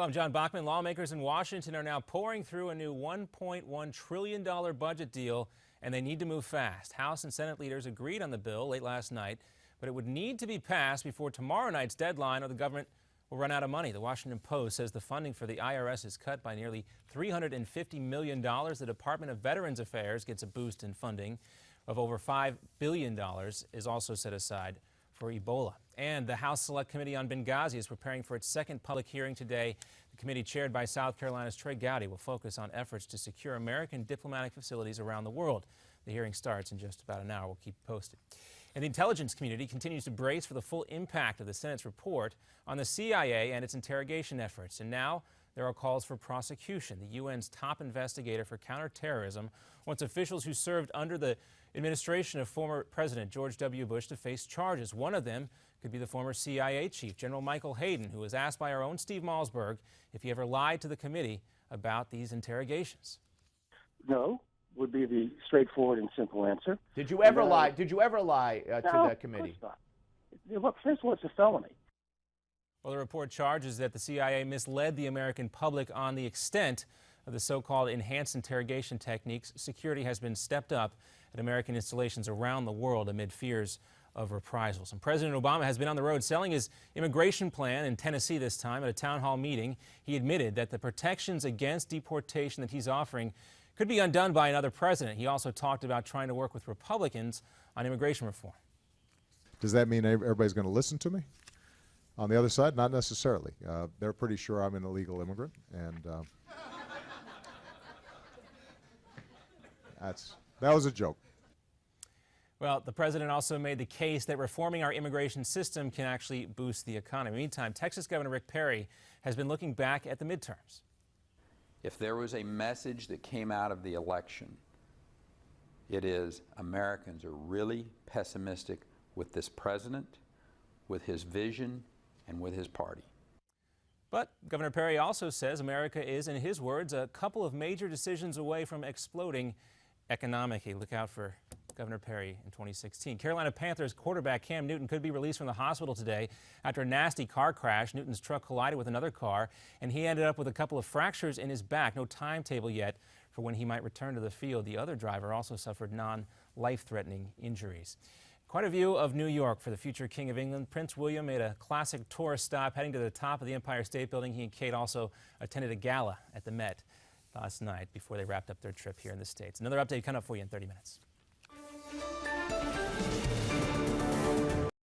Hello, I'm John Bachman. Lawmakers in Washington are now pouring through a new $1.1 trillion budget deal, and they need to move fast. House and Senate leaders agreed on the bill late last night, but it would need to be passed before tomorrow night's deadline or the government will run out of money. The Washington Post says the funding for the IRS is cut by nearly $350 million. The Department of Veterans Affairs gets a boost in funding of over $5 billion is also set aside for Ebola. And the House Select Committee on Benghazi is preparing for its second public hearing today. The committee, chaired by South Carolina's Trey Gowdy, will focus on efforts to secure American diplomatic facilities around the world. The hearing starts in just about an hour. We'll keep you posted. And the intelligence community continues to brace for the full impact of the Senate's report on the CIA and its interrogation efforts. And now there are calls for prosecution. The UN's top investigator for counterterrorism wants officials who served under the administration of former President George W. Bush to face charges. One of them could be the former CIA chief, General Michael Hayden, who was asked by our own Steve Malzberg if he ever lied to the committee about these interrogations. No, would be the straightforward and simple answer. Did you ever lie? Did you ever lie to the committee? Of course not. Look, first of all, it's a felony. Well, the report charges that the CIA misled the American public on the extent of the so-called enhanced interrogation techniques. Security has been stepped up at American installations around the world amid fears of reprisals. And President Obama has been on the road selling his immigration plan in Tennessee this time. At a town hall meeting, he admitted that the protections against deportation that he's offering could be undone by another president. He also talked about trying to work with Republicans on immigration reform. Does that mean everybody's going to listen to me? On the other side, not necessarily. They're pretty sure I'm an illegal immigrant, and that was a joke. Well, the president also made the case that reforming our immigration system can actually boost the economy. Meantime, Texas Governor Rick Perry has been looking back at the midterms. If there was a message that came out of the election, it is Americans are really pessimistic with this president, with his vision, and with his party. But Governor Perry also says America is, in his words, a couple of major decisions away from exploding economically. Look out for Governor Perry in 2016. Carolina Panthers quarterback Cam Newton could be released from the hospital today after a nasty car crash. Newton's truck collided with another car, and he ended up with a couple of fractures in his back. No timetable yet for when he might return to the field. The other driver also suffered non-life-threatening injuries. Quite a view of New York for the future King of England. Prince William made a classic tourist stop heading to the top of the Empire State Building. He and Kate also attended a gala at the Met last night before they wrapped up their trip here in the States. Another update coming up for you in 30 minutes.